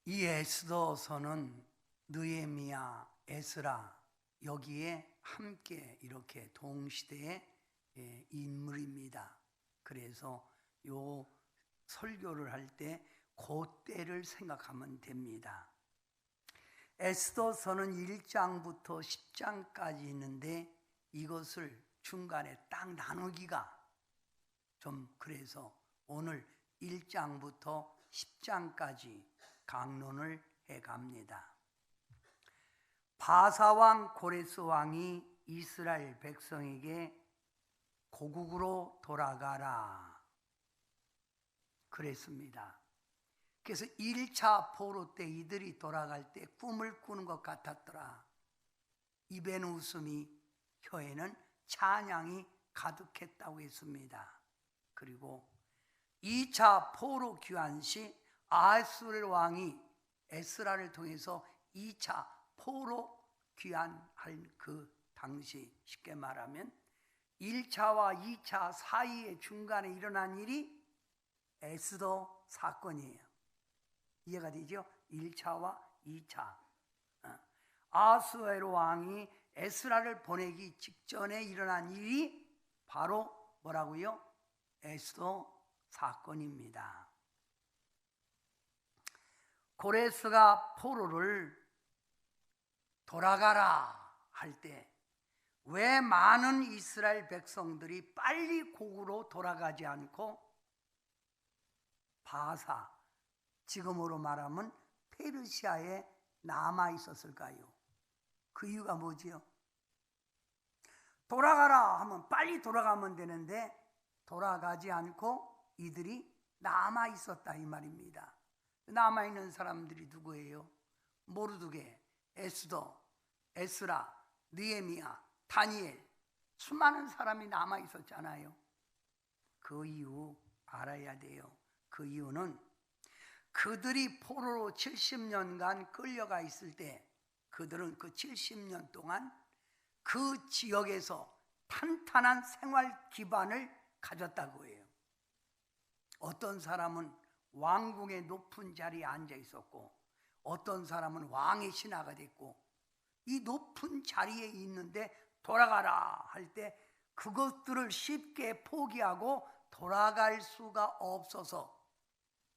이 에스더서는 느헤미야, 에스라 여기에 함께 이렇게 동시대의 인물입니다. 그래서 요 설교를 할 때 그때를 생각하면 됩니다. 에스더서는 1장부터 10장까지 있는데 이것을 중간에 딱 나누기가 좀 그래서 오늘 1장부터 10장까지 강론을 해갑니다. 바사왕 고레스 왕이 이스라엘 백성에게 고국으로 돌아가라 그랬습니다. 그래서 1차 포로 때 이들이 돌아갈 때 꿈을 꾸는 것 같았더라. 입에는 웃음이 혀에는 찬양이 가득했다고 했습니다. 그리고 2차 포로 귀환 시 아수르 왕이 에스라를 통해서 2차 포로 귀환할 그 당시 쉽게 말하면 1차와 2차 사이의 중간에 일어난 일이 에스더 사건이에요. 이해가 되죠? 1차와 2차. 아수에로 왕이 에스라를 보내기 직전에 일어난 일이 바로 뭐라고요? 에스더 사건입니다. 고레스가 포로를 돌아가라 할 때 왜 많은 이스라엘 백성들이 빨리 고국으로 돌아가지 않고 바사, 지금으로 말하면 페르시아에 남아 있었을까요? 그 이유가 뭐지요? 돌아가라 하면 빨리 돌아가면 되는데 돌아가지 않고 이들이 남아 있었다 이 말입니다. 남아 있는 사람들이 누구예요? 모르드게, 에스더, 에스라, 느헤미야, 다니엘 수많은 사람이 남아 있었잖아요. 그 이유 알아야 돼요. 그 이유는 그들이 포로로 70년간 끌려가 있을 때 그들은 그 70년 동안 그 지역에서 탄탄한 생활 기반을 가졌다고 해요. 어떤 사람은 왕궁의 높은 자리에 앉아 있었고 어떤 사람은 왕의 신하가 됐고 이 높은 자리에 있는데 돌아가라 할 때 그것들을 쉽게 포기하고 돌아갈 수가 없어서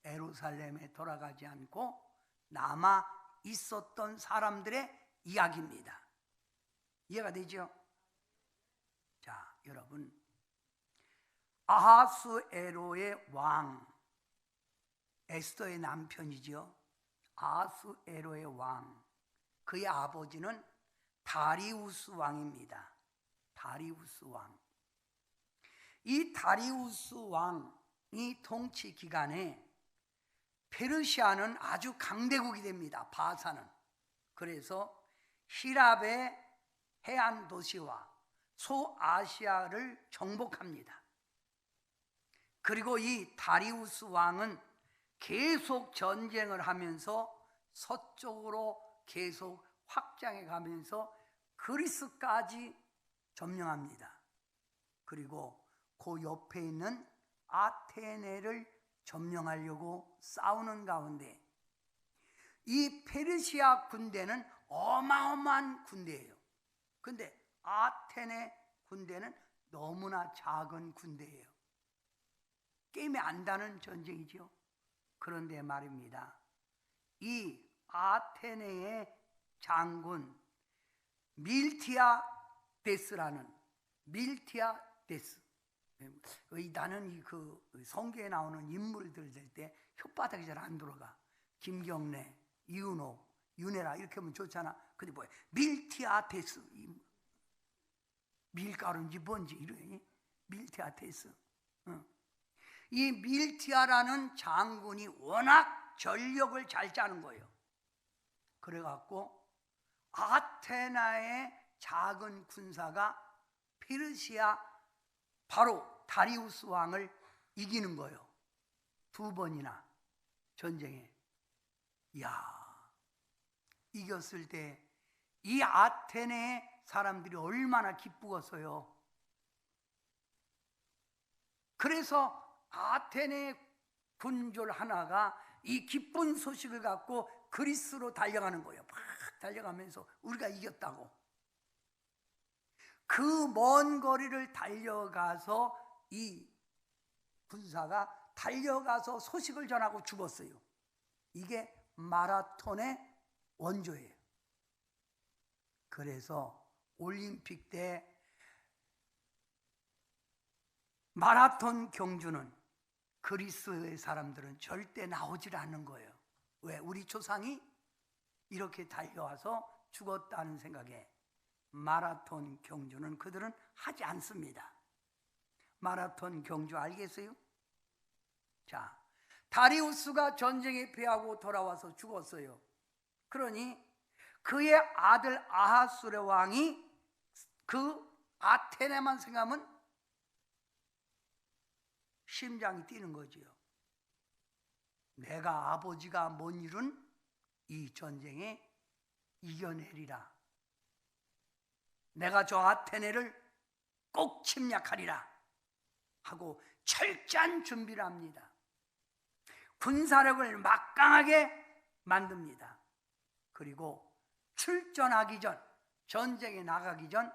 예루살렘에 돌아가지 않고 남아 있었던 사람들의 이야기입니다. 이해가 되죠? 자, 여러분, 아하수에로의 왕, 에스더의 남편이죠. 아하수에로의 왕, 그의 아버지는 다리우스 왕입니다. 다리우스 왕. 이 다리우스 왕이 통치 기간에 페르시아는 아주 강대국이 됩니다. 바사는. 그래서 히랍의 해안 도시와 소아시아를 정복합니다. 그리고 이 다리우스 왕은 계속 전쟁을 하면서 서쪽으로 계속 확장해 가면서 그리스까지 점령합니다. 그리고 그 옆에 있는 아테네를 점령하려고 싸우는 가운데 이 페르시아 군대는 어마어마한 군대예요. 근데 아테네 군대는 너무나 작은 군대예요. 게임에 안다는 전쟁이죠. 그런데 말입니다. 이 아테네의 장군 밀티아데스라는 밀티아데스, 나는 이 성경에 나오는 인물들 될 때 혓바닥이 잘 안 들어가. 김경래, 이은호, 윤혜라 이렇게 하면 좋잖아. 근데 뭐야? 밀티아데스, 밀가루인지 뭔지 이래. 밀티아데스. 이 밀티아라는 장군이 워낙 전력을 잘 짜는 거예요. 그래갖고 아테나의 작은 군사가 페르시아 바로 다리우스 왕을 이기는 거예요. 2번이나 전쟁에. 이야, 이겼을 때 이 아테네의 사람들이 얼마나 기쁘겠어요. 그래서 아테네 군졸 하나가 이 기쁜 소식을 갖고 그리스로 달려가는 거예요. 막 달려가면서 우리가 이겼다고. 그 먼 거리를 달려가서 이 군사가 달려가서 소식을 전하고 죽었어요. 이게 마라톤의 원조예요. 그래서 올림픽 때 마라톤 경주는 그리스의 사람들은 절대 나오질 않는 거예요. 왜? 우리 조상이 이렇게 달려와서 죽었다는 생각에 마라톤 경주는 그들은 하지 않습니다. 마라톤 경주 알겠어요? 자, 다리우스가 전쟁에 패하고 돌아와서 죽었어요. 그러니 그의 아들 아하수레 왕이 그 아테네만 생각하면 심장이 뛰는 거지요. 내가 아버지가 뭔 일은 이 전쟁에 이겨내리라. 내가 저 아테네를 꼭 침략하리라 하고 철저한 준비를 합니다. 군사력을 막강하게 만듭니다. 그리고 출전하기 전, 전쟁에 나가기 전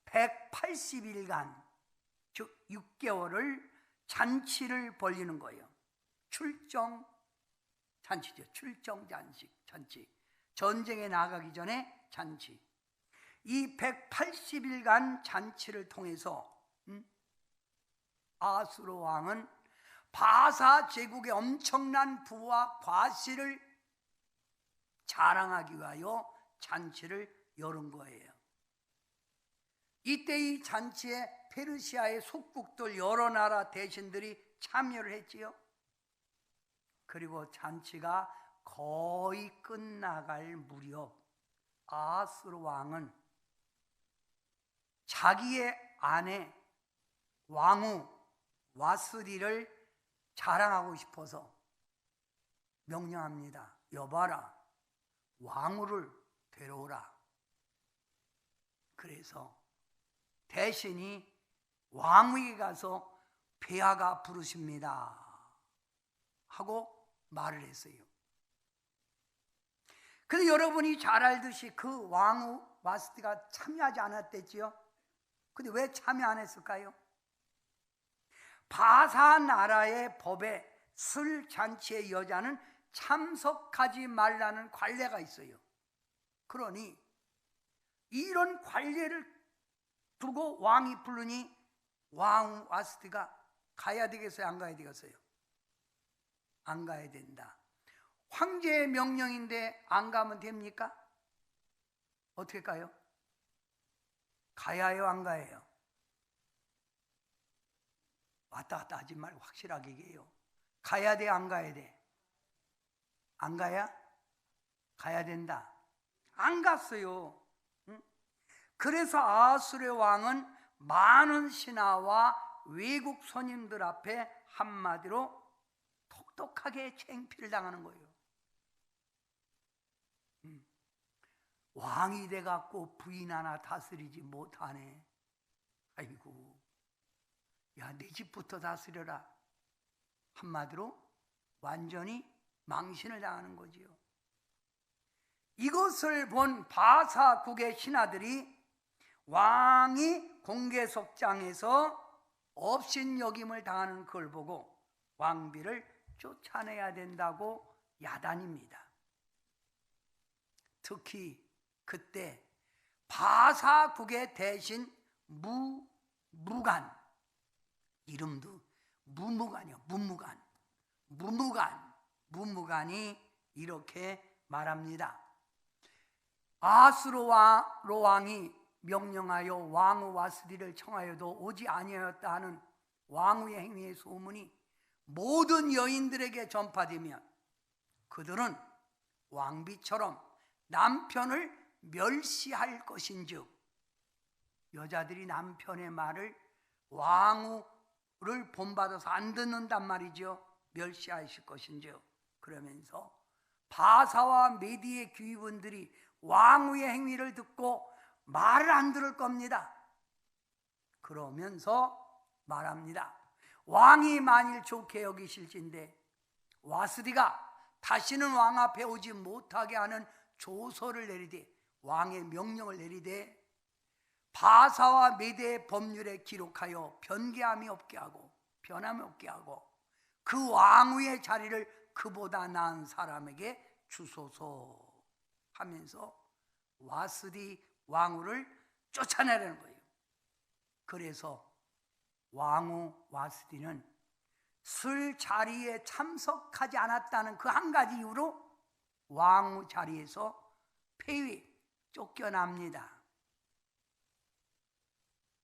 180일간 즉 6개월을 잔치를 벌리는 거예요. 출정 잔치죠. 출정 잔치. 전쟁에 나가기 전에 잔치. 이 180일간 잔치를 통해서 아수르 왕은 바사 제국의 엄청난 부와 과실을 자랑하기 위하여 잔치를 여는 거예요. 이때 이 잔치에 페르시아의 속국들 여러 나라 대신들이 참여를 했지요. 그리고 잔치가 거의 끝나갈 무렵 아하스로 왕은 자기의 아내 왕후 와스디를 자랑하고 싶어서 명령합니다. 여봐라, 왕후를 데려오라. 그래서 대신이 왕후에게 가서 폐하가 부르십니다 하고 말을 했어요. 근데 여러분이 잘 알듯이 그 왕후 와스디가 참여하지 않았댔지요. 근데 왜 참여 안 했을까요? 바사 나라의 법에 술 잔치의 여자는 참석하지 말라는 관례가 있어요. 그러니 이런 관례를 두고 왕이 부르니 왕 와스디가 가야 되겠어요? 안 가야 되겠어요? 안 가야 된다. 황제의 명령인데 안 가면 됩니까? 어떻게 가요? 가야 해요? 안 가야 해요? 왔다 갔다 하지 말고 확실하게 얘기해요. 가야 돼? 안 가야 돼? 안 가야? 가야 된다. 안 갔어요. 그래서 아하수르 왕은 많은 신하와 외국 손님들 앞에 한마디로 똑똑하게 창피를 당하는 거예요. 왕이 돼갖고 부인 하나 다스리지 못하네. 아이고, 야, 내 집부터 다스려라. 한마디로 완전히 망신을 당하는 거지요. 이것을 본 바사국의 신하들이 왕이 공개석장에서 업신여김을 당하는 그걸 보고 왕비를 쫓아내야 된다고 야단입니다. 특히 그때 바사국의 대신 무무간, 이름도 무무간이요. 무무간이 이렇게 말합니다. 아하수르 왕이 명령하여 왕후 와스디를 청하여도 오지 아니하였다 하는 왕후의 행위의 소문이 모든 여인들에게 전파되면 그들은 왕비처럼 남편을 멸시할 것인즉, 여자들이 남편의 말을 왕후를 본받아서 안 듣는단 말이죠. 멸시하실 것인즉, 그러면서 바사와 메디의 귀분들이 왕후의 행위를 듣고 말을 안 들을 겁니다. 그러면서 말합니다. 왕이 만일 좋게 여기실진데 와스디가 다시는 왕 앞에 오지 못하게 하는 조서를 내리되, 왕의 명령을 내리되 바사와 메대의 법률에 기록하여 변개함이 없게 하고 변함이 없게 하고 그 왕위의 자리를 그보다 나은 사람에게 주소서 하면서 와스디 왕후를 쫓아내라는 거예요. 그래서 왕후 와스디는 술 자리에 참석하지 않았다는 그 한 가지 이유로 왕후 자리에서 폐위, 쫓겨납니다.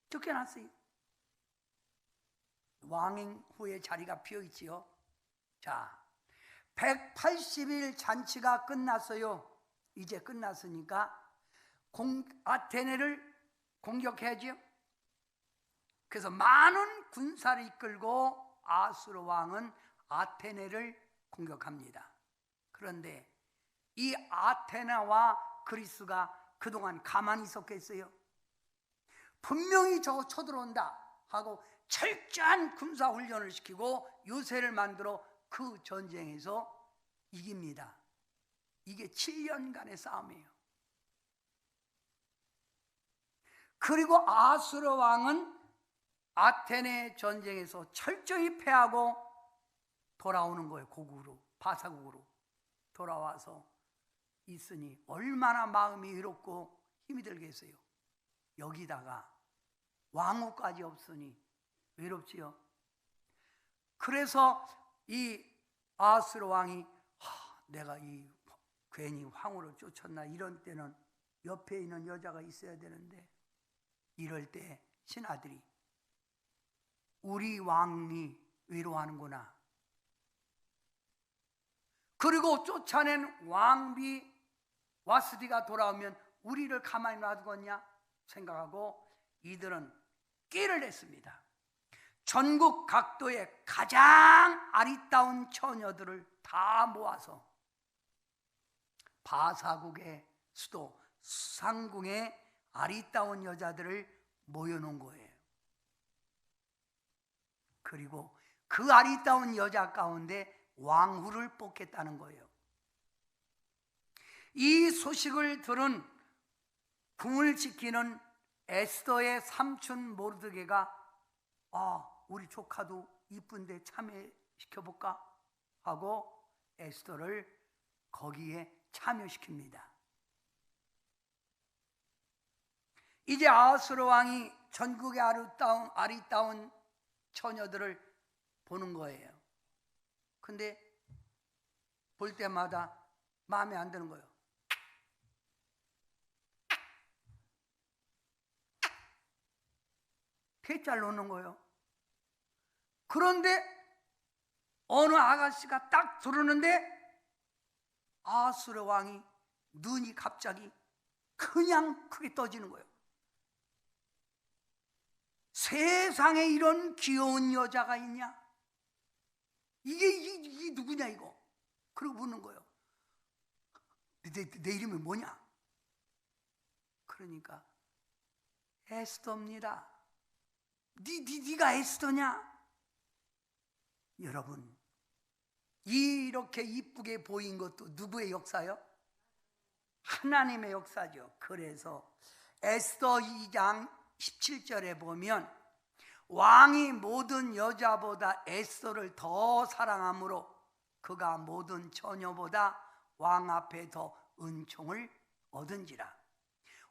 쫓겨났어요. 왕후의 자리가 비어있지요. 자, 180일 잔치가 끝났어요. 이제 끝났으니까 아테네를 공격해야죠. 그래서 많은 군사를 이끌고 아수르 왕은 아테네를 공격합니다. 그런데 이 아테네와 그리스가 그동안 가만히 있었겠어요? 분명히 저거 쳐들어온다 하고 철저한 군사훈련을 시키고 요새를 만들어 그 전쟁에서 이깁니다. 이게 7년간의 싸움이에요. 그리고 아수르 왕은 아테네 전쟁에서 철저히 패하고 돌아오는 거예요. 고국으로, 바사국으로 돌아와서 있으니 얼마나 마음이 외롭고 힘이 들겠어요. 여기다가 왕후까지 없으니 외롭지요. 그래서 이 아수르 왕이 내가 이 괜히 황후를 쫓았나, 이런 때는 옆에 있는 여자가 있어야 되는데, 이럴 때 신하들이 우리 왕이 외로워하는구나, 그리고 쫓아낸 왕비 와스디가 돌아오면 우리를 가만히 놔두겠냐 생각하고 이들은 끼를 냈습니다. 전국 각도의 가장 아리따운 처녀들을 다 모아서 바사국의 수도 수상궁에 아리따운 여자들을 모여놓은 거예요. 그리고 그 아리따운 여자 가운데 왕후를 뽑겠다는 거예요. 이 소식을 들은 궁을 지키는 에스더의 삼촌 모르드게가 우리 조카도 이쁜데 참여시켜볼까 하고 에스더를 거기에 참여시킵니다. 이제 아수르 왕이 전국의 아리따운 처녀들을 보는 거예요. 근데 볼 때마다 마음에 안 드는 거예요. 폐짤 놓는 거예요. 그런데 어느 아가씨가 딱 들어오는데 아수르 왕이 눈이 갑자기 그냥 크게 떠지는 거예요. 세상에 이런 귀여운 여자가 있냐? 이게 누구냐 이거? 그러고 묻는 거예요. 내 이름이 뭐냐? 그러니까 에스더입니다. 네가 에스더냐? 여러분, 이렇게 이쁘게 보인 것도 누구의 역사요? 하나님의 역사죠. 그래서 에스더 2장 17절에 보면 왕이 모든 여자보다 에스더를 더 사랑하므로 그가 모든 처녀보다 왕 앞에 더 은총을 얻은지라.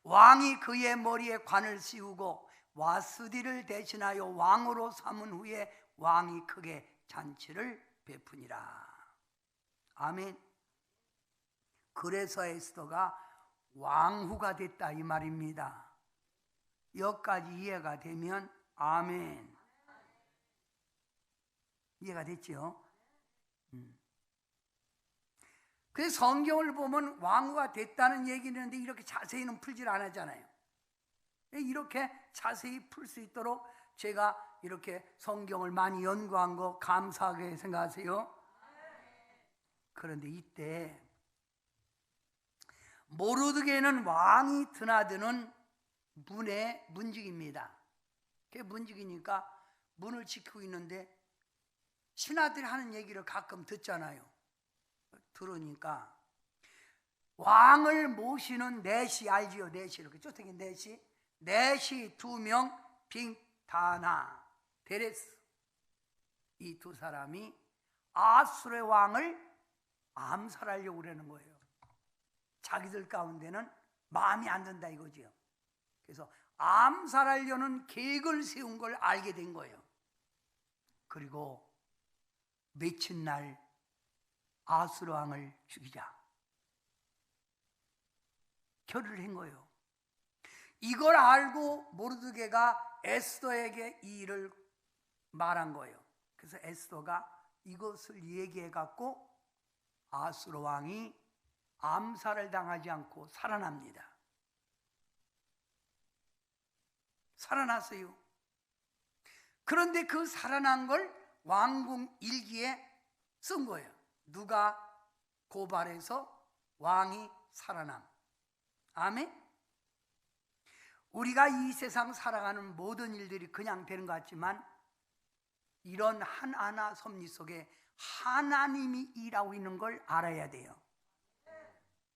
왕이 그의 머리에 관을 씌우고 와스디를 대신하여 왕으로 삼은 후에 왕이 크게 잔치를 베푸니라. 아멘. 그래서 에스더가 왕후가 됐다 이 말입니다. 여기까지 이해가 되면 아멘. 이해가 됐죠? 그래서 성경을 보면 왕후가 됐다는 얘기는 있는데 이렇게 자세히는 풀질 않았잖아요. 이렇게 자세히 풀 수 있도록 제가 이렇게 성경을 많이 연구한 거 감사하게 생각하세요. 그런데 이때 모르드게는 왕이 드나드는 문의 문직입니다. 그게 문직이니까 문을 지키고 있는데 신하들이 하는 얘기를 가끔 듣잖아요. 들으니까 왕을 모시는 넷이 알지요? 넷이 이렇게 쫓아기 넷이 2명 빅다나 베레스 이 두 사람이 아수르의 왕을 암살하려고 그러는 거예요. 자기들 가운데는 마음이 안 든다 이거지요. 그래서 암살하려는 계획을 세운 걸 알게 된 거예요. 그리고 며칠 날 아수르 왕을 죽이자 결의를 한 거예요. 이걸 알고 모르드게가 에스더에게 이 일을 말한 거예요. 그래서 에스더가 이것을 얘기해 갖고 아수르 왕이 암살을 당하지 않고 살아납니다. 살아났어요. 그런데 그 살아난 걸 왕궁 일기에 쓴 거예요. 누가 고발해서 왕이 살아남. 아멘. 우리가 이 세상 살아가는 모든 일들이 그냥 되는 것 같지만 이런 하나하나 섭리 속에 하나님이 일하고 있는 걸 알아야 돼요.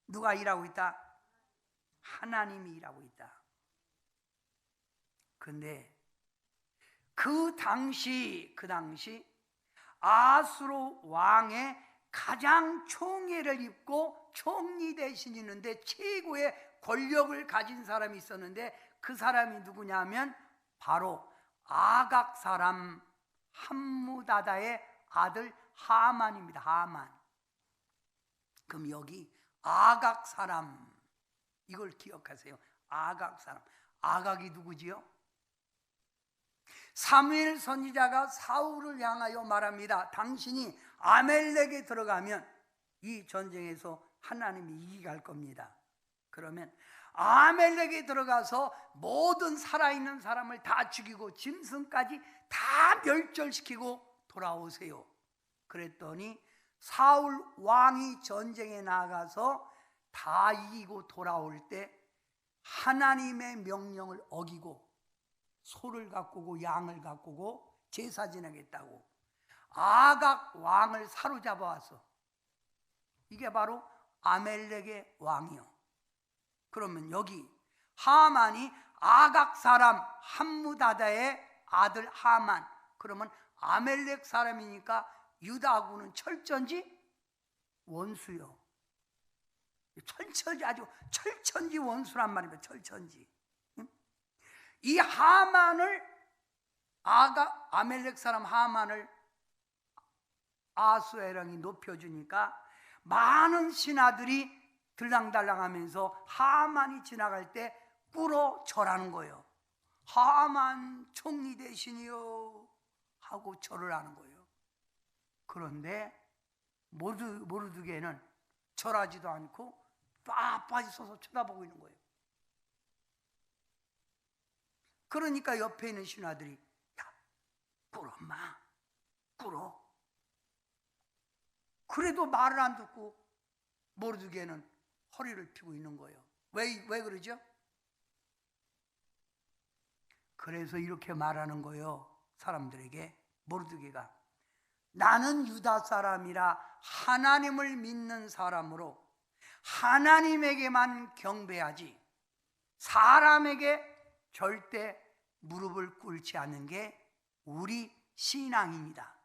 누가 일하고 있다? 하나님이 일하고 있다. 근데 그 당시 아수르 왕의 가장 총애를 입고 총리 대신 있는데 최고의 권력을 가진 사람이 있었는데 그 사람이 누구냐면 바로 아각 사람 함무다다의 아들 하만입니다. 하만. 그럼 여기 아각 사람 이걸 기억하세요. 아각 사람. 아각이 누구지요? 사무엘 선지자가 사울을 향하여 말합니다. 당신이 아멜렉에 들어가면 이 전쟁에서 하나님이 이기갈 겁니다. 그러면 아멜렉에 들어가서 모든 살아있는 사람을 다 죽이고 짐승까지 다 멸절시키고 돌아오세요. 그랬더니 사울 왕이 전쟁에 나가서 다 이기고 돌아올 때 하나님의 명령을 어기고 소를 가꾸고 양을 가꾸고 제사 지내겠다고 아각 왕을 사로잡아 와서 이게 바로 아멜렉의 왕이요. 그러면 여기 하만이 아각 사람 함무다다의 아들 하만. 그러면 아멜렉 사람이니까 유다하고는 철천지 원수요. 철천지 아주 철천지 원수란 말입니다. 철천지. 이 하만을 아멜렉 사람 하만을 아수에랑이 높여주니까 많은 신하들이 들랑달랑하면서 하만이 지나갈 때 꿇어 절하는 거예요. 하만 총리 대신이요 하고 절을 하는 거예요. 그런데 모르드게는 절하지도 않고 빳빳이 서서 쳐다보고 있는 거예요. 그러니까 옆에 있는 신하들이 야 꿇어 마 꿇어. 그래도 말을 안 듣고 모르드게는 허리를 펴고 있는 거예요. 왜 그러죠? 그래서 이렇게 말하는 거예요. 사람들에게 모르드게가 나는 유다 사람이라 하나님을 믿는 사람으로 하나님에게만 경배하지 사람에게 절대 무릎을 꿇지 않는 게 우리 신앙입니다.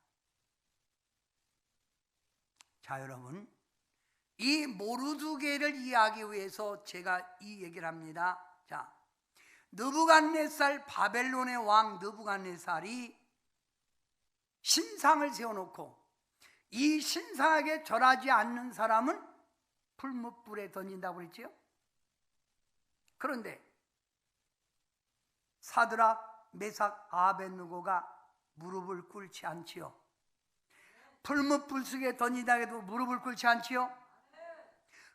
자, 여러분, 이 모르드게를 이해하기 위해서 제가 이 얘기를 합니다. 자, 느부갓네살 바벨론의 왕 느부갓네살이 신상을 세워놓고 이 신상에게 절하지 않는 사람은 풀무불에 던진다고 그랬지요. 그런데 사드락, 메삭, 아벳느고가 무릎을 꿇지 않지요. 풀무불 속에 던진다고 해도 무릎을 꿇지 않지요.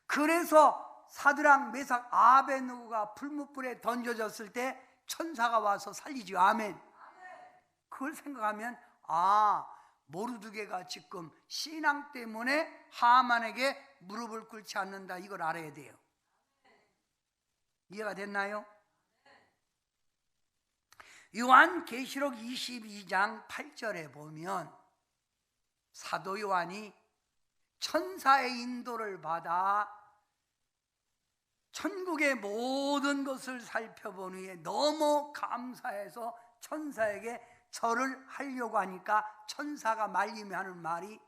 그래서 사드락, 메삭, 아벳느고가 풀무불에 던져졌을 때 천사가 와서 살리지요. 아멘. 그걸 생각하면 모르드게가 지금 신앙 때문에 하만에게 무릎을 꿇지 않는다 이걸 알아야 돼요. 이해가 됐나요? 요한계시록 22장 8절에 보면 사도 요한이 천사의 인도를 받아 천국의 모든 것을 살펴본 후에 너무 감사해서 천사에게 절을 하려고 하니까 천사가 말리며 하는 말이,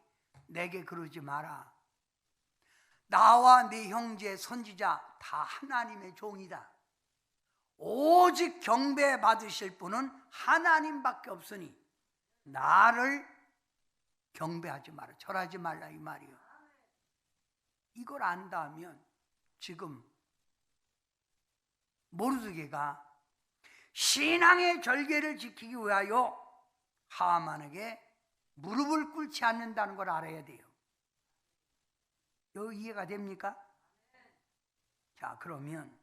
내게 그러지 마라. 나와 네 형제 선지자 다 하나님의 종이다. 오직 경배 받으실 분은 하나님밖에 없으니 나를 경배하지 마라, 절하지 말라, 이 말이요. 이걸 안다면 지금 모르드게가 신앙의 절개를 지키기 위하여 하만에게 무릎을 꿇지 않는다는 걸 알아야 돼요. 여기 이해가 됩니까? 자, 그러면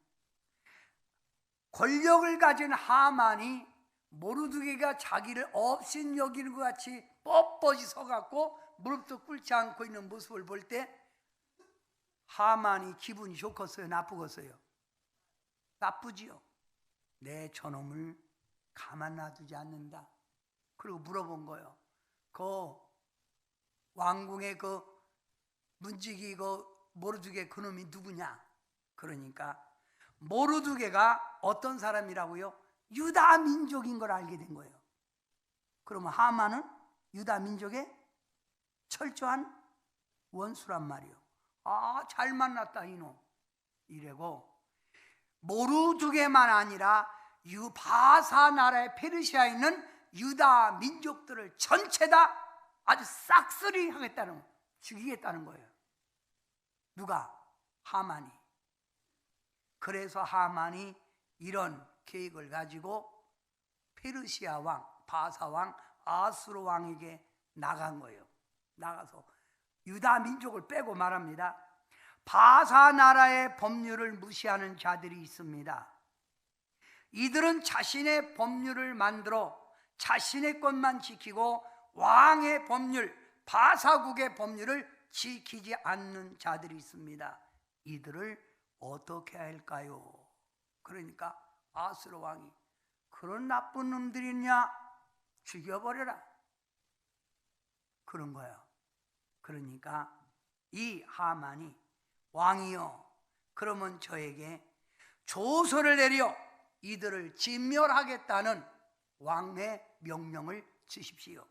권력을 가진 하만이 모르드게가 자기를 없인 여기는 것 같이 뻣뻣이 서갖고 무릎도 꿇지 않고 있는 모습을 볼 때 하만이 기분이 좋겠어요, 나쁘겠어요? 나쁘지요. 내 저놈을 가만 놔두지 않는다. 그리고 물어본 거예요. 그 왕궁의 그 문지기 그 모르드게 그놈이 누구냐? 그러니까 모르드게가 어떤 사람이라고요? 유다 민족인 걸 알게 된 거예요. 그러면 하만은 유다 민족의 철저한 원수란 말이요. 아, 잘 만났다 이놈. 이래고 모르드게만 아니라 바사 나라의 페르시아에 있는 유다 민족들을 전체 다 아주 싹쓸이 하겠다는, 죽이겠다는 거예요. 누가? 하만이. 그래서 하만이 이런 계획을 가지고 페르시아 왕, 바사 왕, 아수르 왕에게 나간 거예요. 나가서 유다 민족을 빼고 말합니다. 바사 나라의 법률을 무시하는 자들이 있습니다. 이들은 자신의 법률을 만들어 자신의 것만 지키고 왕의 법률, 바사국의 법률을 지키지 않는 자들이 있습니다. 이들을 어떻게 할까요? 그러니까 아수르 왕이, 그런 나쁜 놈들이 있냐? 죽여버려라. 그런 거예요. 그러니까 이 하만이, 왕이여, 그러면 저에게 조서를 내려 이들을 진멸하겠다는 왕의 명령을 주십시오.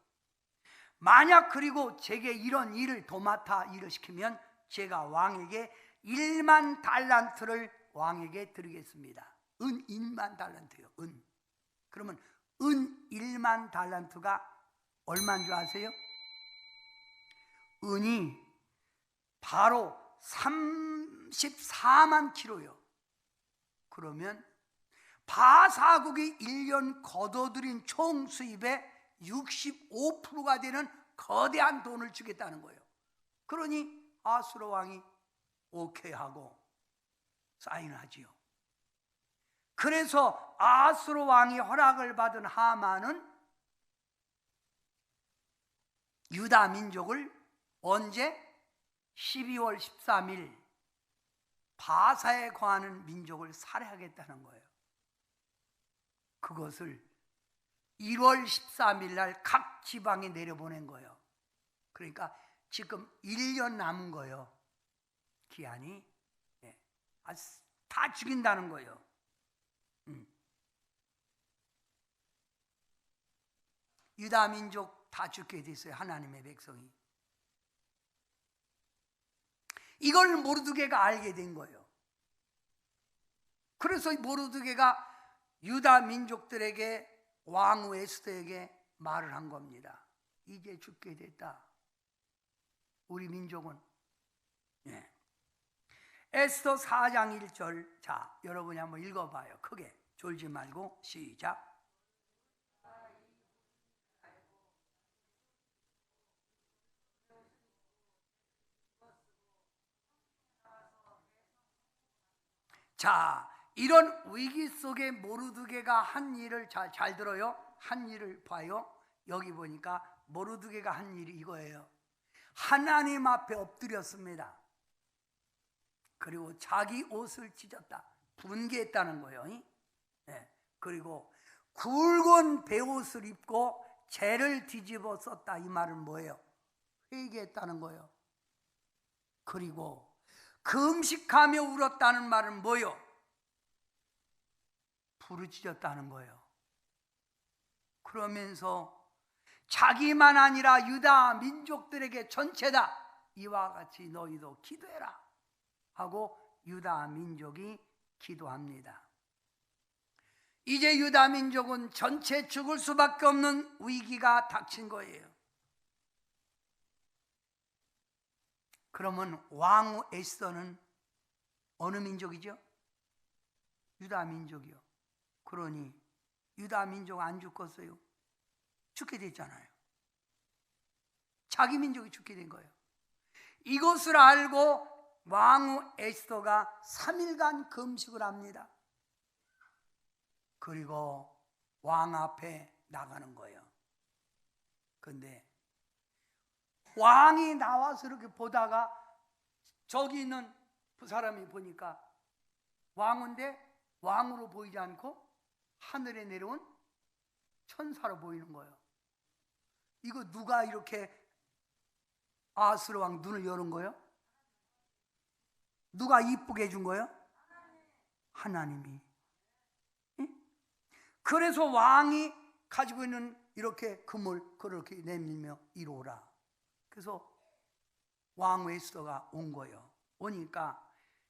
만약 그리고 제게 이런 일을 도맡아 일을 시키면 제가 왕에게 1만 달란트를 왕에게 드리겠습니다. 은 1만 달란트요. 은. 그러면 은 1만 달란트가 얼마인 줄 아세요? 은이 바로 34만 킬로요. 그러면 바사국이 1년 거둬들인 총 수입의 65%가 되는 거대한 돈을 주겠다는 거예요. 그러니 아수르 왕이 오케이 하고 사인하지요. 그래서 아수르 왕이 허락을 받은 하만은 유다 민족을 언제? 12월 13일 바사에 거하는 민족을 살해하겠다는 거예요. 그것을 1월 13일 날 각 지방에 내려보낸 거예요. 그러니까 지금 1년 남은 거예요. 기한이. 다 죽인다는 거예요. 유다 민족 다 죽게 됐어요. 하나님의 백성이. 이걸 모르드게가 알게 된 거예요. 그래서 모르드게가 유다 민족들에게, 왕후 에스더에게 말을 한 겁니다. 이제 죽게 됐다, 우리 민족은. 에스더 4장 1절. 자, 여러분이 한번 읽어봐요. 크게 졸지 말고. 시작. 자, 이런 위기 속에 모르드게가 한 일을 잘 들어요. 한 일을 봐요. 여기 보니까 모르드게가 한 일이 이거예요. 하나님 앞에 엎드렸습니다. 그리고 자기 옷을 찢었다, 분개했다는 거예요. 그리고 굵은 베옷을 입고 죄를 뒤집어 썼다. 이 말은 뭐예요? 회개했다는 거예요. 그리고 금식하며 울었다는 말은 뭐요? 부르짖었다는 거예요. 그러면서 자기만 아니라 유다 민족들에게 전체다, 이와 같이 너희도 기도해라 하고 유다 민족이 기도합니다. 이제 유다 민족은 전체 죽을 수밖에 없는 위기가 닥친 거예요. 그러면 왕후 에스더는 어느 민족이죠? 유다 민족이요. 그러니 유다 민족 안 죽겠어요? 죽게 됐잖아요. 자기 민족이 죽게 된 거예요. 이것을 알고 왕후 에스더가 3일간 금식을 합니다. 그리고 왕 앞에 나가는 거예요. 근데 왕이 나와서 이렇게 보다가 저기 있는 그 사람이 보니까 왕인데 왕으로 보이지 않고 하늘에 내려온 천사로 보이는 거예요. 이거 누가 이렇게 아하스 왕 눈을 여는 거예요? 누가 이쁘게 해준 거예요? 하나님이. 그래서 왕이 가지고 있는 이렇게 금을 그렇게 내밀며 이로라. 그래서 왕후 에스더가 온 거예요. 오니까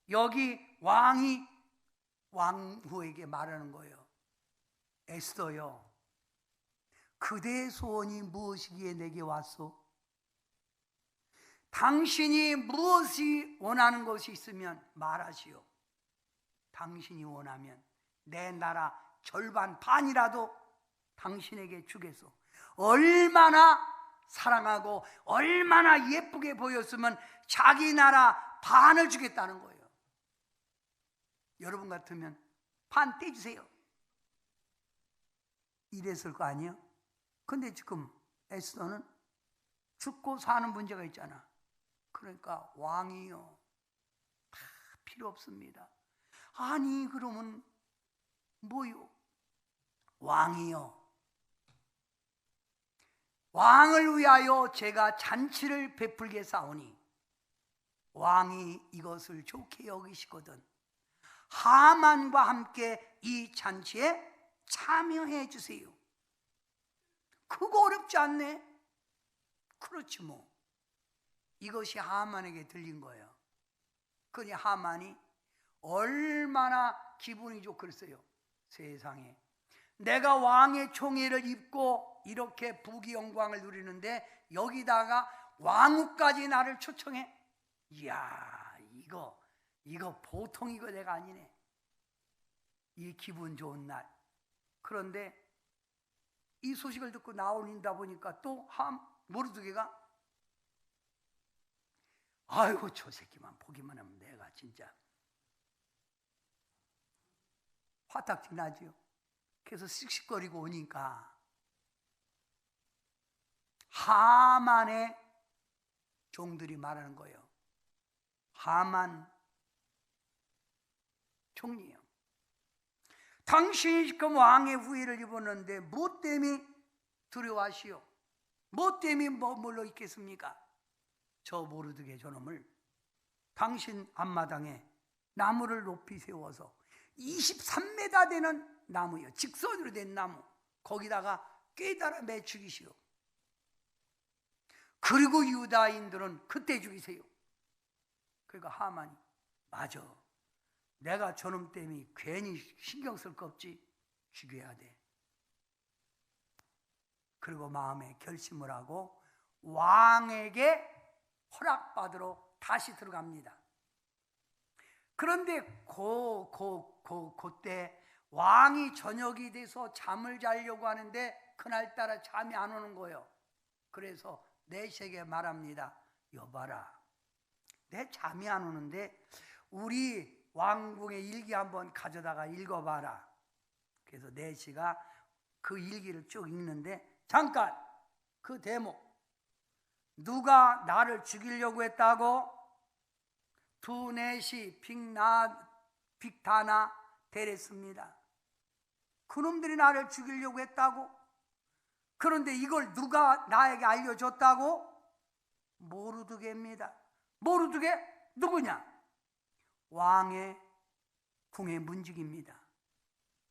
여기 왕이 왕후에게 말하는 거예요. 에스더요, 그대의 소원이 무엇이기에 내게 왔소? 당신이 무엇이 원하는 것이 있으면 말하시오. 당신이 원하면 내 나라 절반 반이라도 당신에게 주겠소. 얼마나 사랑하고 얼마나 예쁘게 보였으면 자기 나라 반을 주겠다는 거예요. 여러분 같으면 반 떼주세요 이랬을 거 아니에요? 근데 지금 에스더는 죽고 사는 문제가 있잖아. 그러니까 왕이요, 다 필요 없습니다. 아니 그러면 뭐요? 왕이요, 왕을 위하여 제가 잔치를 베풀게 싸우니 왕이 이것을 좋게 여기시거든 하만과 함께 이 잔치에 참여해 주세요. 그거 어렵지 않네? 그렇지 뭐. 이것이 하만에게 들린 거예요. 그러니 하만이 얼마나 기분이 좋겠어요. 세상에 내가 왕의 총애를 입고 이렇게 부귀영광을 누리는데 여기다가 왕후까지 나를 초청해? 이야, 이거 보통 이거 내가 아니네. 이 기분 좋은 날. 그런데 이 소식을 듣고 나오다 보니까 또 모르드게가 아이고 저 새끼만 보기만 하면 내가 진짜 화딱지 나지요. 그래서 씩씩거리고 오니까 하만의 종들이 말하는 거예요. 하만 총리요, 당신이 지금 왕의 후예를 입었는데 뭐 때문에 두려워하시오? 뭐 때문에 머물러 있겠습니까? 저 모르드게 저놈을 당신 앞마당에 나무를 높이 세워서 23m 되는 나무요, 직선으로 된 나무, 거기다가 꿰달아 매 죽이시오. 그리고 유다인들은 그때 죽이세요. 그러니까 하만이 맞아, 내가 저놈 때문에 괜히 신경 쓸 거 없지, 죽여야 돼. 그리고 마음에 결심을 하고 왕에게 허락받으러 다시 들어갑니다. 그런데 그때 왕이 저녁이 돼서 잠을 자려고 하는데 그날따라 잠이 안 오는 거예요. 그래서 내시에게 말합니다. 여봐라, 내 잠이 안 오는데 우리 왕궁의 일기 한번 가져다가 읽어봐라. 그래서 내시가 그 일기를 쭉 읽는데 잠깐 그 대목, 누가 나를 죽이려고 했다고? 두넷이 빅다나 데랬습니다. 그놈들이 나를 죽이려고 했다고? 그런데 이걸 누가 나에게 알려줬다고? 모르드게입니다. 모르드게 누구냐? 왕의 궁의 문직입니다.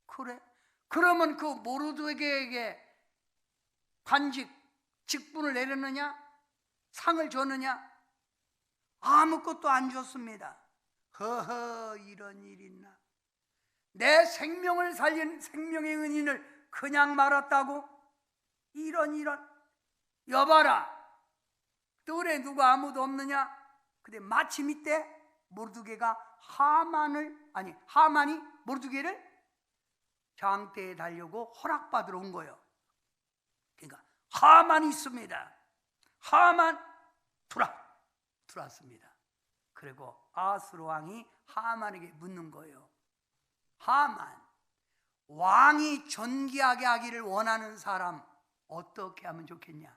그래? 그러면 그 모르드게에게 관직, 직분을 내렸느냐? 상을 줬느냐? 아무것도 안 줬습니다. 허허, 이런 일이 있나? 내 생명을 살린 생명의 은인을 그냥 말았다고? 이런 여봐라, 뜰에 누가 아무도 없느냐? 근데 마침 이때 모르드게가 하만이 모르드게를 장대에 달려고 허락받으러 온 거예요. 그러니까 하만이 있습니다. 하만 들어왔습니다. 그리고 아수르 왕이 하만에게 묻는 거예요. 하만, 왕이 존귀하게 하기를 원하는 사람 어떻게 하면 좋겠냐?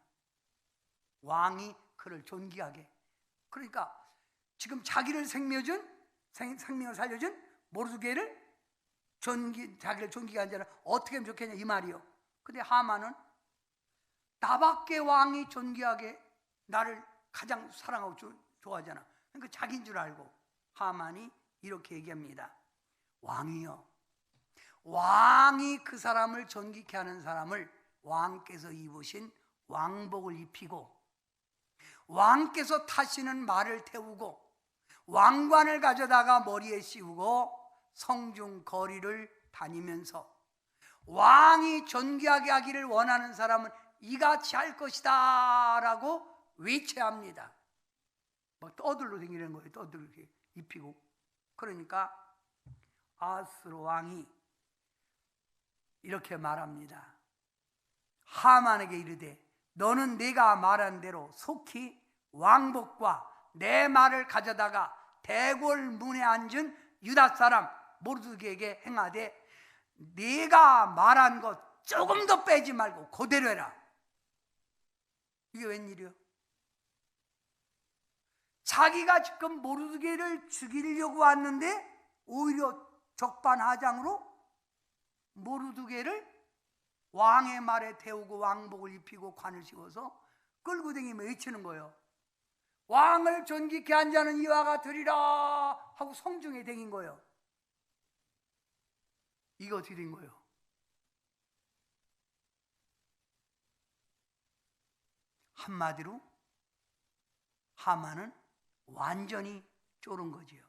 왕이 그를 존귀하게, 그러니까 지금 자기를 생명을 살려준 모르드게를 자기를 존귀하게 한 자는 어떻게 하면 좋겠냐 이 말이요. 근데 하만은 나밖에 왕이 존귀하게 나를 가장 사랑하고 좋아하잖아. 그러니까 자기인 줄 알고 하만이 이렇게 얘기합니다. 왕이요, 왕이 그 사람을 존귀케 하는 사람을 왕께서 입으신 왕복을 입히고 왕께서 타시는 말을 태우고 왕관을 가져다가 머리에 씌우고 성중 거리를 다니면서 왕이 존귀하게 하기를 원하는 사람은 이같이 할 것이다 라고 외쳐합니다. 막 떠들로 다니는 거예요. 떠들로 이렇게 입히고. 그러니까 아수르 왕이 이렇게 말합니다. 하만에게 이르되 너는 내가 말한 대로 속히 왕복과 내 말을 가져다가 대궐 문에 앉은 유다 사람 모르드게에게 행하되 네가 말한 것 조금 더 빼지 말고 그대로 해라. 이게 웬일이요? 자기가 지금 모르드게를 죽이려고 왔는데 오히려 적반하장으로 모르드게를 왕의 말에 태우고 왕복을 입히고 관을 씌워서 끌고 다니며 외치는 거예요. 왕을 존귀케 한 자는 이와 같으리라 하고 성중에 댕긴 거예요. 이거 어떻게 된 거예요? 한마디로 하만은 완전히 쫄은 거지요.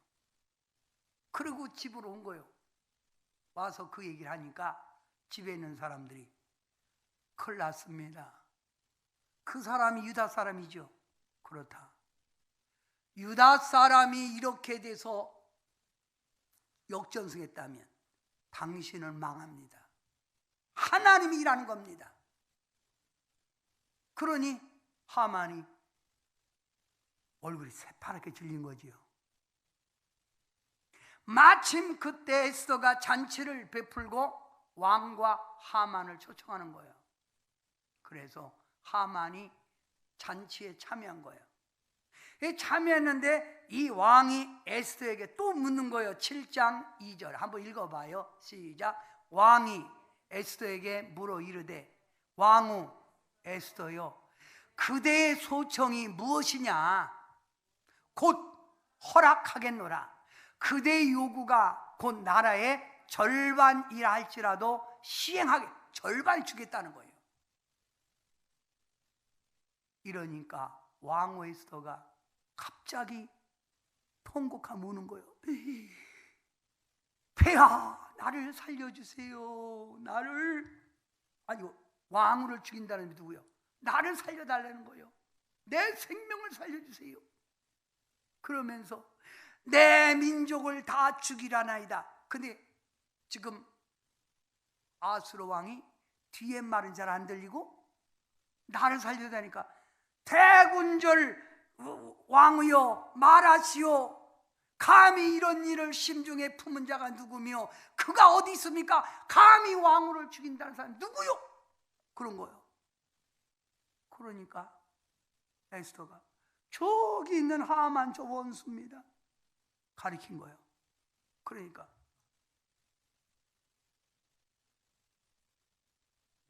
그리고 집으로 온 거예요. 와서 그 얘기를 하니까 집에 있는 사람들이 큰일 났습니다. 그 사람이 유다 사람이죠. 그렇다. 유다 사람이 이렇게 돼서 역전승했다면 당신은 망합니다. 하나님이 일하는 겁니다. 그러니 하만이 얼굴이 새파랗게 질린 거지요. 마침 그때 에스더가 잔치를 베풀고 왕과 하만을 초청하는 거예요. 그래서 하만이 잔치에 참여한 거예요. 참여했는데 이 왕이 에스더에게 또 묻는 거예요. 7장 2절 한번 읽어봐요. 시작. 왕이 에스더에게 물어 이르되 왕후 에스더여, 그대의 소청이 무엇이냐? 곧 허락하겠노라. 그대의 요구가 곧 나라의 절반이라 할지라도 시행하게, 절반 주겠다는 거예요. 이러니까 왕후 에스더가 갑자기 통곡하며 우는 거예요. 폐하, 나를 살려주세요. 왕후를 죽인다는 게 누구요? 나를 살려달라는 거예요. 내 생명을 살려주세요. 그러면서 내 민족을 다 죽이라나이다. 근데 지금 아수르 왕이 뒤에 말은 잘 안 들리고 나를 살려다니까 대군절 왕이여 말하시오. 감히 이런 일을 심중에 품은 자가 누구며 그가 어디 있습니까? 감히 왕후를 죽인다는 사람이 누구요? 그런 거예요. 그러니까 에스더가 저기 있는 하만 저 원수입니다 가리킨 거예요. 그러니까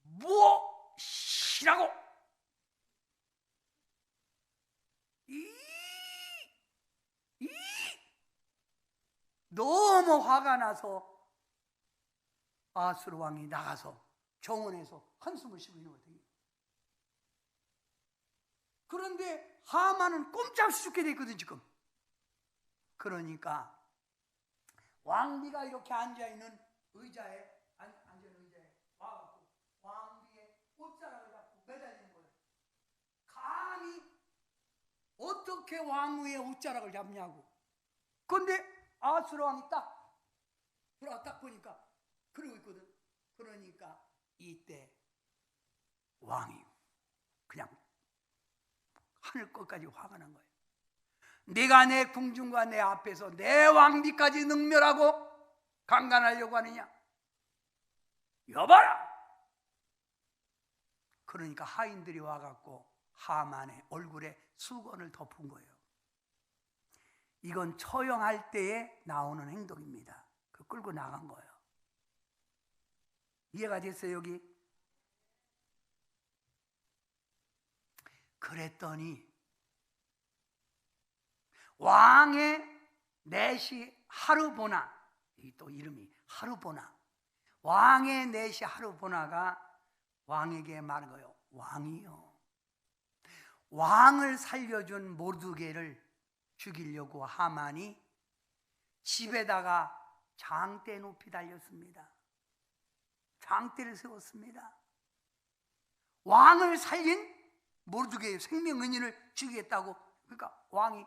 무엇이라고? 너무 화가 나서 아수르 왕이 나가서 정원에서 한숨을 쉬고 있는 거예요. 그런데 하만은 꼼짝없이 죽게 돼 있거든 지금. 그러니까 왕비가 이렇게 앉아있는 의자에 와갖고 왕비의 옷자락을 잡고 매달리는 거예요. 감히 어떻게 왕후의 옷자락을 잡냐고. 그런데 아수르 왕이 딱 보니까 그러고 있거든. 그러니까 이때 왕이 그냥 하늘 끝까지 화가 난 거예요. 네가 내 궁중과 내 앞에서 내 왕비까지 능멸하고 강간하려고 하느냐? 여봐라! 그러니까 하인들이 와갖고 하만의 얼굴에 수건을 덮은 거예요. 이건 처형할 때에 나오는 행동입니다. 그 끌고 나간 거예요. 이해가 됐어요 여기? 그랬더니 왕의 넷이 하르보나, 또 이름이 하르보나, 왕의 넷이 하르보나가 왕에게 말한 거예요. 왕이요, 왕을 살려준 모르드게를 죽이려고 하만이 집에다가 장대 높이 달렸습니다. 장대를 세웠습니다. 왕을 살린 모르드게의 생명 은인을 죽이겠다고. 그러니까 왕이,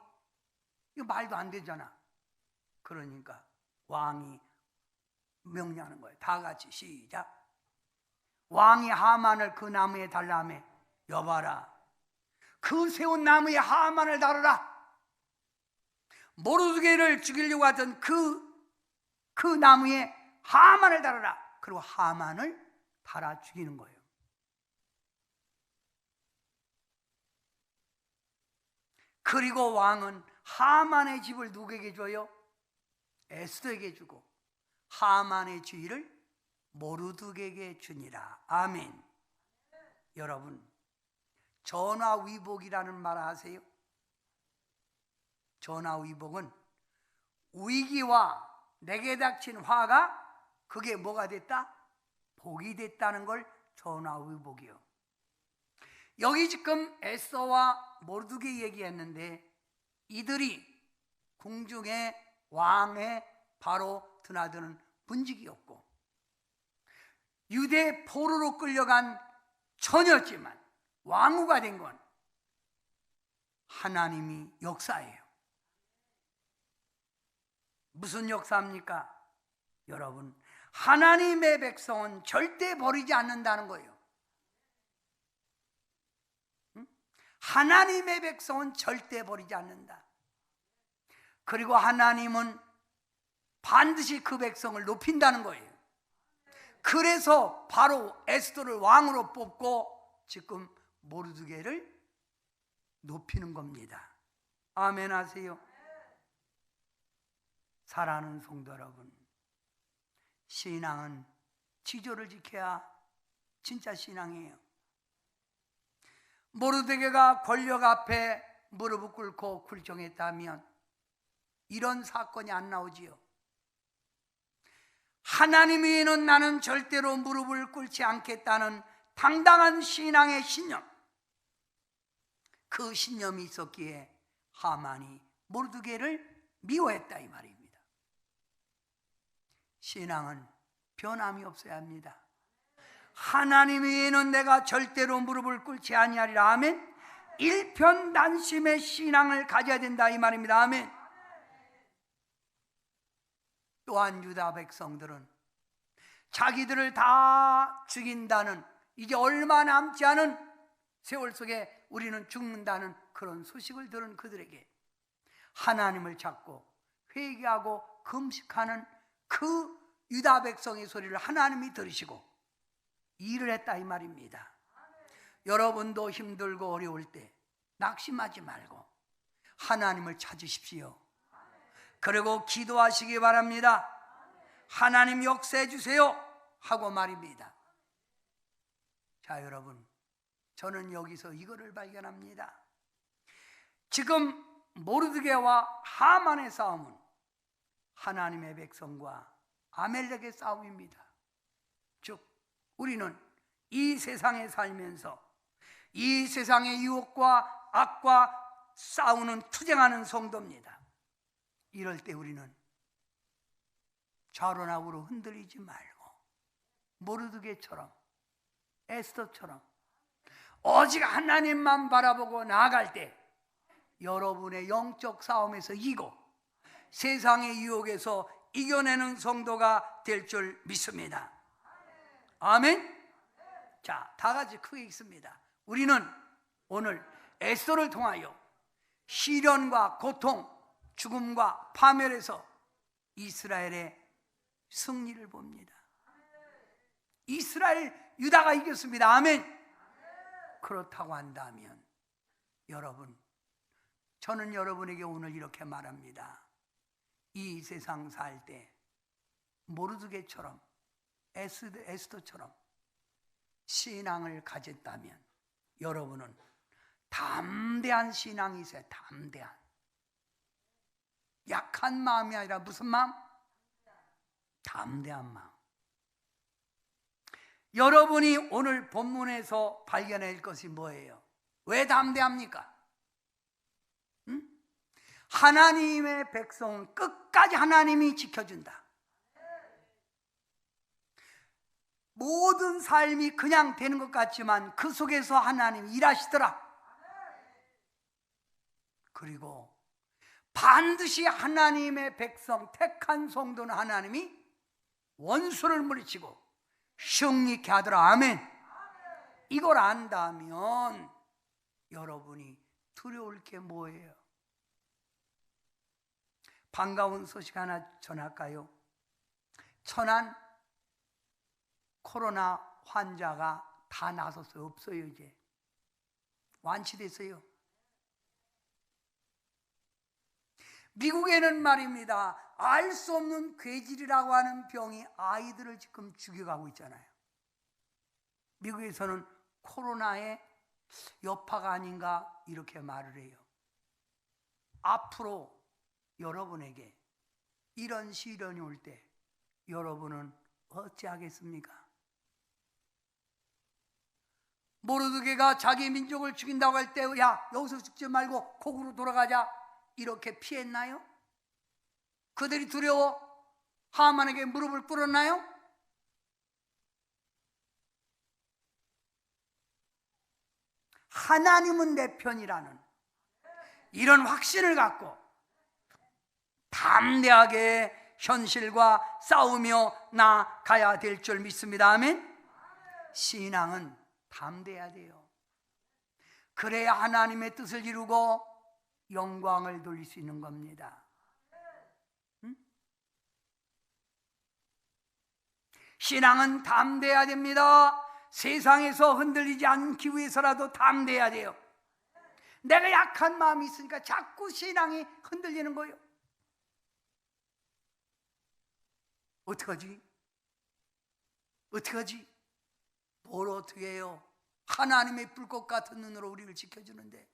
이거 말도 안 되잖아. 그러니까 왕이 명령하는 거예요. 다 같이 시작. 왕이 하만을 그 나무에 달라하며 여봐라, 그 세운 나무에 하만을 달아라. 모르드게를 죽이려고 하던 그 나무에 하만을 달아라. 그리고 하만을 달아 죽이는 거예요. 그리고 왕은 하만의 집을 누구에게 줘요? 에스더에게 주고 하만의 주위를 모르드게에게 주니라. 아멘. 여러분, 전화위복이라는 말 아세요? 전화위복은 위기와 내게 닥친 화가 그게 뭐가 됐다? 복이 됐다는 걸 전화위복이요. 여기 지금 에스더와 모르드게 얘기했는데 이들이 궁중의 왕의 바로 드나드는 분직이었고 유대 포로로 끌려간 처녀지만 왕후가 된 건 하나님이 역사예요. 무슨 역사입니까? 여러분, 하나님의 백성은 절대 버리지 않는다는 거예요. 하나님의 백성은 절대 버리지 않는다. 그리고 하나님은 반드시 그 백성을 높인다는 거예요. 그래서 바로 에스더를 왕으로 뽑고 지금 모르드게를 높이는 겁니다. 아멘 하세요. 사랑하는 성도 여러분, 신앙은 지조를 지켜야 진짜 신앙이에요. 모르드게가 권력 앞에 무릎을 꿇고 굴종했다면 이런 사건이 안 나오지요. 하나님 위에는 나는 절대로 무릎을 꿇지 않겠다는 당당한 신앙의 신념, 그 신념이 있었기에 하만이 모르드게를 미워했다 이 말입니다. 신앙은 변함이 없어야 합니다. 하나님 외에는 내가 절대로 무릎을 꿇지 아니하리라. 아멘. 일편단심의 신앙을 가져야 된다 이 말입니다. 아멘. 또한 유다 백성들은 자기들을 다 죽인다는, 이제 얼마 남지 않은 세월 속에 우리는 죽는다는 그런 소식을 들은 그들에게 하나님을 찾고 회개하고 금식하는 그 유다 백성의 소리를 하나님이 들으시고 일을 했다 이 말입니다. 여러분도 힘들고 어려울 때 낙심하지 말고 하나님을 찾으십시오. 그리고 기도하시기 바랍니다. 하나님 역사해 주세요 하고 말입니다. 자, 여러분, 저는 여기서 이거를 발견합니다. 지금 모르드게와 하만의 싸움은 하나님의 백성과 아멜렉의 싸움입니다. 즉 우리는 이 세상에 살면서 이 세상의 유혹과 악과 싸우는 투쟁하는 성도입니다. 이럴 때 우리는 좌로나 우로 흔들리지 말고 모르드게처럼 에스더처럼 오직 하나님만 바라보고 나아갈 때 여러분의 영적 싸움에서 이기고 세상의 유혹에서 이겨내는 성도가 될 줄 믿습니다. 아멘. 자, 다 같이 크게 읽습니다. 우리는 오늘 에스더를 통하여 시련과 고통, 죽음과 파멸에서 이스라엘의 승리를 봅니다. 이스라엘, 유다가 이겼습니다. 아멘. 그렇다고 한다면 여러분, 저는 여러분에게 오늘 이렇게 말합니다. 이 세상 살 때 모르드게처럼 에스더처럼 신앙을 가졌다면 여러분은 담대한 신앙이 있어요. 담대한. 약한 마음이 아니라 무슨 마음? 담대한 마음. 여러분이 오늘 본문에서 발견할 것이 뭐예요? 왜 담대합니까? 하나님의 백성은 끝까지 하나님이 지켜준다. 모든 삶이 그냥 되는 것 같지만 그 속에서 하나님이 일하시더라. 그리고 반드시 하나님의 백성, 택한 성도는 하나님이 원수를 물리치고 승리케 하더라. 아멘. 이걸 안다면 여러분이 두려울 게 뭐예요? 반가운 소식 하나 전할까요? 천안 코로나 환자가 다 나섰어요. 없어요. 이제 완치됐어요. 미국에는 말입니다, 알 수 없는 궤질이라고 하는 병이 아이들을 지금 죽여가고 있잖아요. 미국에서는 코로나의 여파가 아닌가 이렇게 말을 해요. 앞으로 여러분에게 이런 시련이 올 때 여러분은 어찌하겠습니까? 모르드게가 자기 민족을 죽인다고 할 때 야, 여기서 죽지 말고 고국으로 돌아가자 이렇게 피했나요? 그들이 두려워 하만에게 무릎을 꿇었나요? 하나님은 내 편이라는 이런 확신을 갖고 담대하게 현실과 싸우며 나아가야 될 줄 믿습니다. 아멘. 신앙은 담대해야 돼요. 그래야 하나님의 뜻을 이루고 영광을 돌릴 수 있는 겁니다. 신앙은 담대해야 됩니다. 세상에서 흔들리지 않기 위해서라도 담대해야 돼요. 내가 약한 마음이 있으니까 자꾸 신앙이 흔들리는 거예요. 어떡하지? 어떡하지? 뭘 어떻게 해요? 하나님의 불꽃 같은 눈으로 우리를 지켜주는데.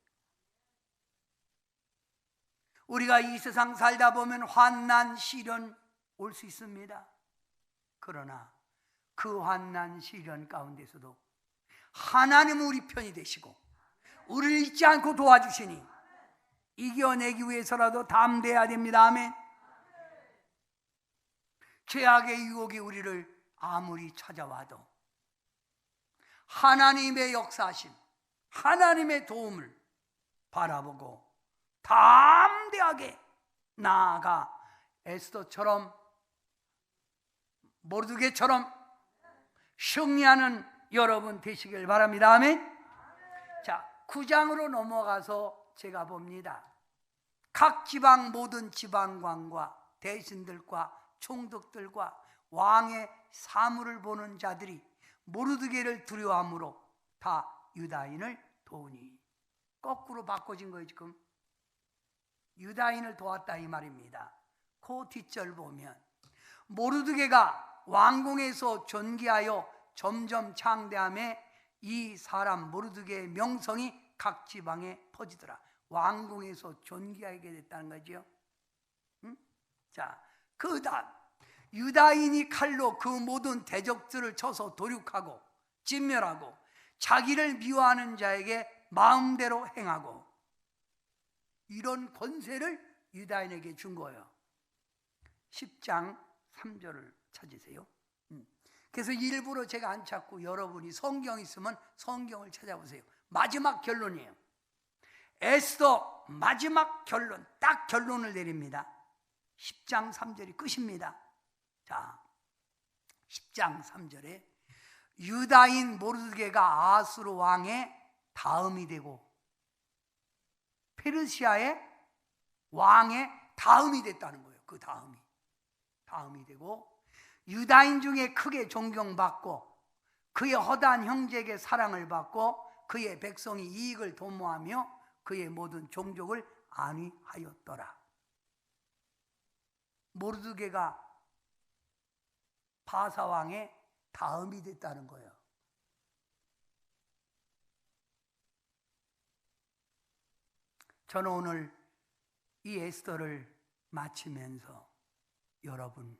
우리가 이 세상 살다 보면 환난, 시련 올 수 있습니다. 그러나 그 환난, 시련 가운데서도 하나님은 우리 편이 되시고 우리를 잊지 않고 도와주시니 이겨내기 위해서라도 담대해야 됩니다. 아멘. 죄악의 유혹이 우리를 아무리 찾아와도 하나님의 역사하심, 하나님의 도움을 바라보고 담대하게 나아가 에스더처럼 모르드게처럼 승리하는 여러분 되시길 바랍니다. 아멘. 자, 9장으로 넘어가서 제가 봅니다. 각 지방 모든 지방관과 대신들과 총독들과 왕의 사물을 보는 자들이 모르드게를 두려워함으로 다 유다인을 도우니. 거꾸로 바꿔진 거예요. 지금 유다인을 도왔다 이 말입니다. 그 뒷절 보면 모르드게가 왕궁에서 존귀하여 점점 창대함에 이 사람 모르드게의 명성이 각 지방에 퍼지더라. 왕궁에서 존귀하게 됐다는 거죠. 자, 그 다음 유다인이 칼로 그 모든 대적들을 쳐서 도륙하고 진멸하고 자기를 미워하는 자에게 마음대로 행하고, 이런 권세를 유다인에게 준 거예요. 10장 3절을 찾으세요. 그래서 일부러 제가 안 찾고 여러분이 성경 있으면 성경을 찾아보세요. 마지막 결론이에요. 에스더 마지막 결론, 딱 결론을 내립니다. 10장 3절이 끝입니다. 자, 10장 3절에 유다인 모르드게가 아수르 왕의 다음이 되고 페르시아의 왕의 다음이 됐다는 거예요. 그 다음이 되고 유다인 중에 크게 존경받고 그의 허다한 형제에게 사랑을 받고 그의 백성이 이익을 도모하며 그의 모든 종족을 안위하였더라. 모르드게가 바사왕의 다음이 됐다는 거예요. 저는 오늘 이 에스더를 마치면서 여러분,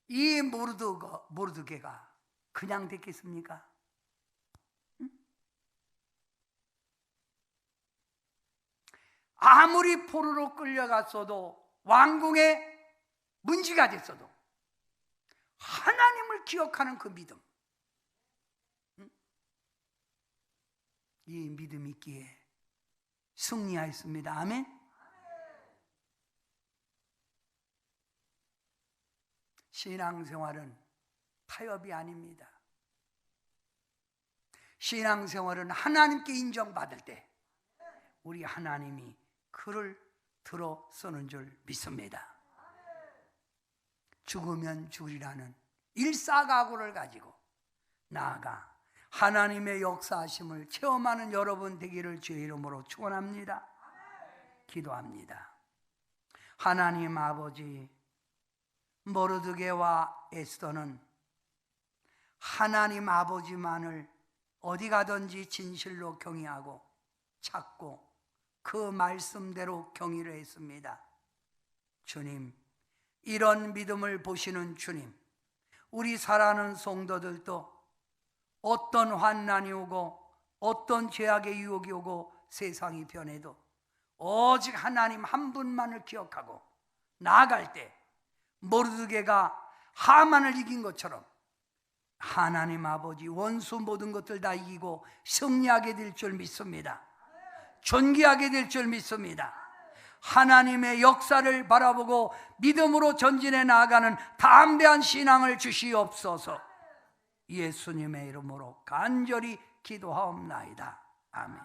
이 모르드게가 그냥 됐겠습니까? 아무리 포로로 끌려갔어도 왕궁의 문지가 됐어도 하나님을 기억하는 그 믿음, 이 믿음 있기에 승리하였습니다. 아멘. 신앙생활은 타협이 아닙니다. 신앙생활은 하나님께 인정받을 때 우리 하나님이 그를 들어 쓰는 줄 믿습니다. 죽으면 죽으리라는 일사각오를 가지고 나아가 하나님의 역사하심을 체험하는 여러분 되기를 주의 이름으로 축원합니다. 기도합니다. 하나님 아버지, 모르드게와 에스더는 하나님 아버지만을 어디 가든지 진실로 경외하고 찾고 그 말씀대로 경의를 했습니다. 주님, 이런 믿음을 보시는 주님, 우리 사랑하는 성도들도 어떤 환난이 오고 어떤 죄악의 유혹이 오고 세상이 변해도 오직 하나님 한 분만을 기억하고 나아갈 때 모르드게가 하만을 이긴 것처럼 하나님 아버지 원수 모든 것들 다 이기고 승리하게 될 줄 믿습니다. 존귀하게 될 줄 믿습니다. 하나님의 역사를 바라보고 믿음으로 전진해 나아가는 담대한 신앙을 주시옵소서. 예수님의 이름으로 간절히 기도하옵나이다. 아멘.